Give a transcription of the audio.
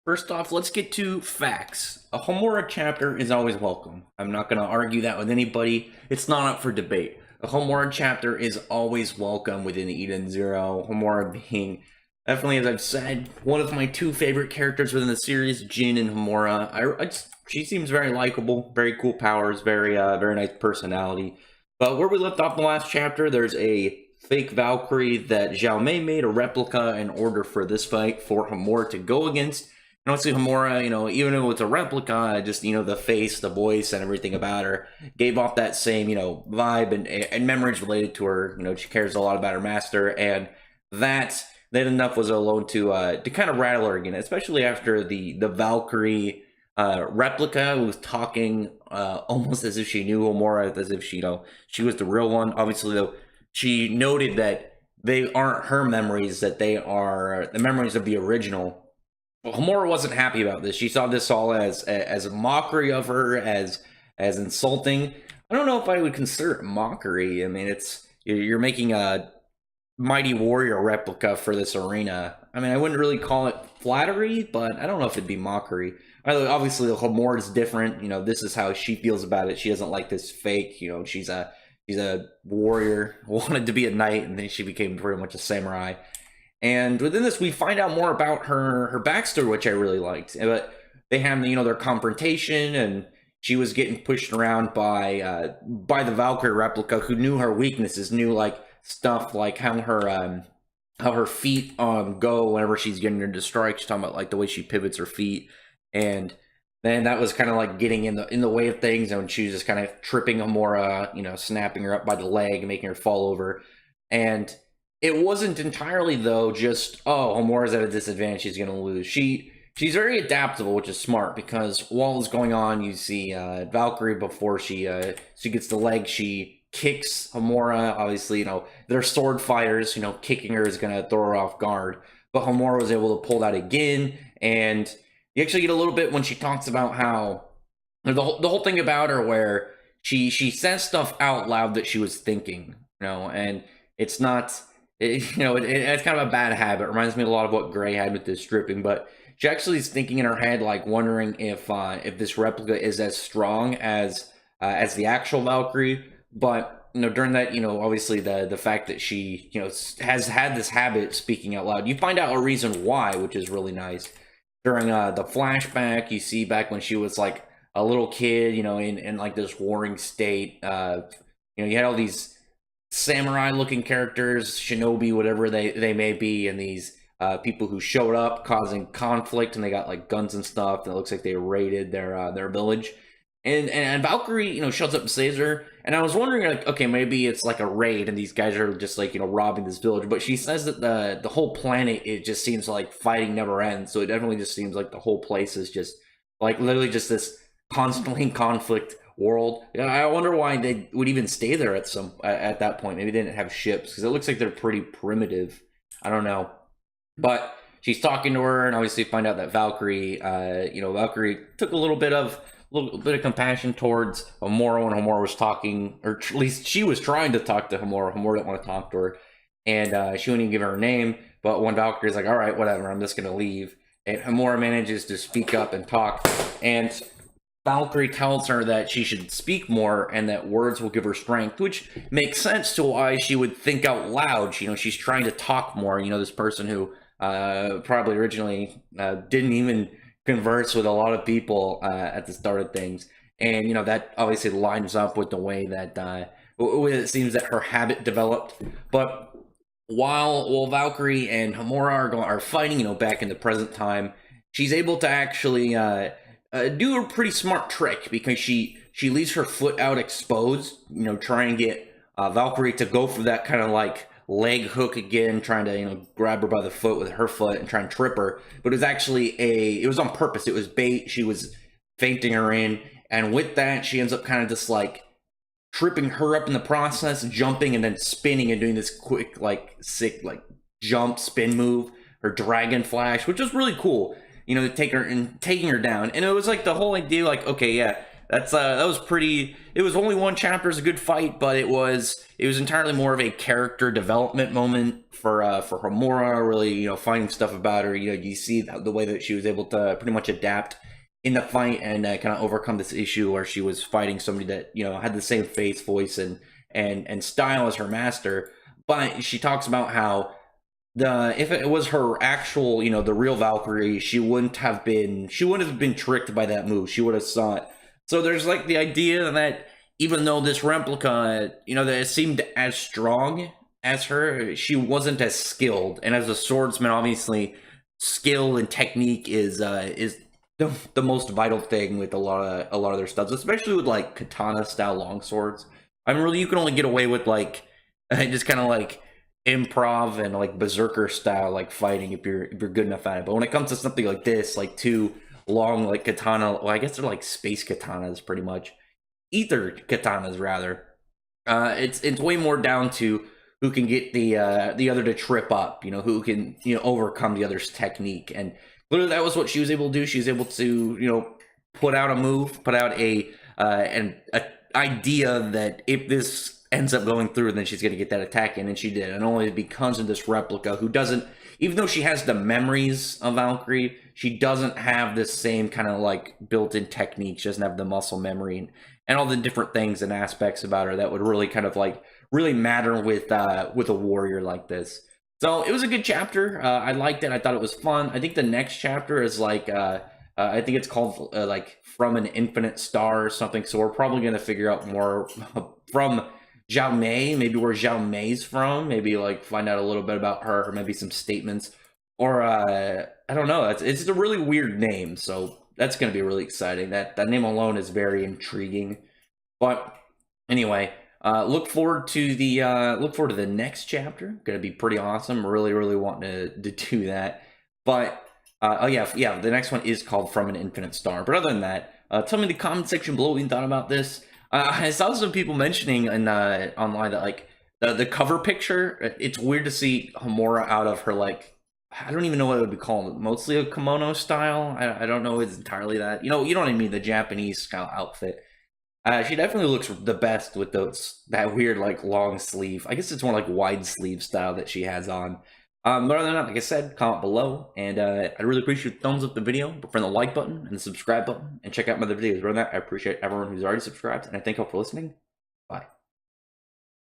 First off, let's get to facts. A Homura chapter is always welcome. I'm not going to argue that with anybody. It's not up for debate. A Homura chapter is always welcome within Eden Zero. Homura being, definitely, as I've said, one of my two favorite characters within the series, Jin and Homura. She seems very likable, very cool powers, very nice personality. But where we left off the last chapter, there's a fake Valkyrie that Xiao Mei made a replica in order for this fight for Homura to go against. And obviously Homura, even though it's a replica, just, the face, the voice, and everything about her gave off that same, vibe and memories related to her. She cares a lot about her master, and that enough was alone to kind of rattle her again, especially after the Valkyrie replica was talking almost as if she knew Homura, as if she was the real one. Obviously, though, she noted that they aren't her memories, that they are the memories of the original. Well, Homura wasn't happy about this. She saw this all as a mockery of her, as insulting. I don't know if I would consider it mockery. I mean, you're making a mighty warrior replica for this arena. I mean, I wouldn't really call it flattery, but I don't know if it'd be mockery. Obviously, Homura is different. This is how she feels about it. She doesn't like this fake. She's a warrior, wanted to be a knight, and then she became pretty much a samurai. And within this, we find out more about her backstory, which I really liked. But they have, their confrontation, and she was getting pushed around by the Valkyrie replica, who knew her weaknesses, knew stuff like how her feet go whenever she's getting into strike. She's talking about the way she pivots her feet, and then that was kind of getting in the way of things, and she was just kind of tripping Homura, snapping her up by the leg, making her fall over, and it wasn't entirely, though, just, Homura's at a disadvantage, she's going to lose. She's very adaptable, which is smart, because while it's going on, you see Valkyrie, before she gets the leg, she kicks Homura. Obviously, they're sword fighters, kicking her is going to throw her off guard. But Homura was able to pull that again, and you actually get a little bit when she talks about how, the whole thing about her where she says stuff out loud that she was thinking, and it's not... it's kind of a bad habit. It reminds me a lot of what Gray had with this stripping, but she actually is thinking in her head, wondering if this replica is as strong as the actual Valkyrie. But during that, obviously the fact that she has had this habit of speaking out loud, you find out a reason why, which is really nice. During the flashback, you see back when she was a little kid, in this warring state. You had all these samurai looking characters, shinobi, whatever they may be, and these people who showed up causing conflict, and they got guns and stuff, and it looks like they raided their village, and Valkyrie shows up and saves her. And I was wondering, okay, maybe it's a raid and these guys are just robbing this village, but she says that the whole planet, it just seems like fighting never ends. So it definitely just seems like the whole place is just literally just this constantly in conflict world. I wonder why they would even stay there at that point. Maybe they didn't have ships, because it looks like they're pretty primitive. I don't know. But she's talking to her, and obviously find out that Valkyrie, Valkyrie took a little bit of compassion towards Homura when Homura was talking, or at least she was trying to talk to Homura. Homura didn't want to talk to her, and she wouldn't even give her name. But when Valkyrie's all right, whatever, I'm just gonna leave, and Homura manages to speak up and talk, and Valkyrie tells her that she should speak more and that words will give her strength, which makes sense to why she would think out loud. She's trying to talk more. This person who probably originally didn't even converse with a lot of people at the start of things. And, that obviously lines up with the way that it seems that her habit developed. But while Valkyrie and Homura are fighting, back in the present time, she's able to actually... do a pretty smart trick, because she leaves her foot out exposed, trying to get Valkyrie to go for that kind of leg hook again, trying to grab her by the foot with her foot and try and trip her. But it was actually it was on purpose. It was bait. She was feinting her in, and with that she ends up kind of just tripping her up in the process, jumping and then spinning and doing this quick sick jump spin move, her dragon flash, which was really cool. To take her and taking her down. And it was the whole idea, okay, yeah, that was pretty. It was only one chapter, it's a good fight, but it was entirely more of a character development moment for Homura. Really, finding stuff about her. You see the way that she was able to pretty much adapt in the fight and kind of overcome this issue where she was fighting somebody that had the same face, voice, and style as her master. But she talks about how if it was her actual, the real Valkyrie, she wouldn't have been tricked by that move. She would have saw it. So there's like the idea that even though this replica, that it seemed as strong as her, she wasn't as skilled. And as a swordsman, obviously, skill and technique is the most vital thing with a lot of their stuff, especially with like katana style longswords. I mean, really, you can only get away with like just kind of like improv and like berserker style like fighting if you're good enough at it. But when it comes to something like this, like two long like katana, well, I guess they're like space katanas, pretty much ether katanas rather. It's way more down to who can get the other to trip up, who can overcome the other's technique. And literally that was what she was able to do. She was able to put out a move, put out an idea that if this ends up going through, then she's going to get that attack in, and she did. And only because of this replica who doesn't, even though she has the memories of Valkyrie, she doesn't have the same kind of like built-in technique. She doesn't have the muscle memory and all the different things and aspects about her that would really kind of like really matter with a warrior like this. So it was a good chapter. I liked it. I thought it was fun. I think the next chapter is like I think it's called like From an Infinite Star or something. So we're probably going to figure out more from Zhao Mei, maybe where Zhao Mei's from, maybe like find out a little bit about her, or maybe some statements, or I don't know. It's a really weird name, so that's going to be really exciting. That name alone is very intriguing. But anyway, look forward to the next chapter. Going to be pretty awesome. Really wanting to do that. But oh yeah, the next one is called From an Infinite Star. But other than that, tell me in the comment section below what you thought about this. I saw some people mentioning online that like the cover picture, it's weird to see Homura out of her like, I don't even know what it would be called, mostly a kimono style. I don't know it's entirely that. You know what I mean, the Japanese style outfit. She definitely looks the best with that weird like long sleeve. I guess it's more like wide sleeve style that she has on. But other than that, like I said, comment below, and I'd really appreciate your thumbs up the video, press the like button and the subscribe button, and check out my other videos. Other than that, I appreciate everyone who's already subscribed, and I thank you all for listening.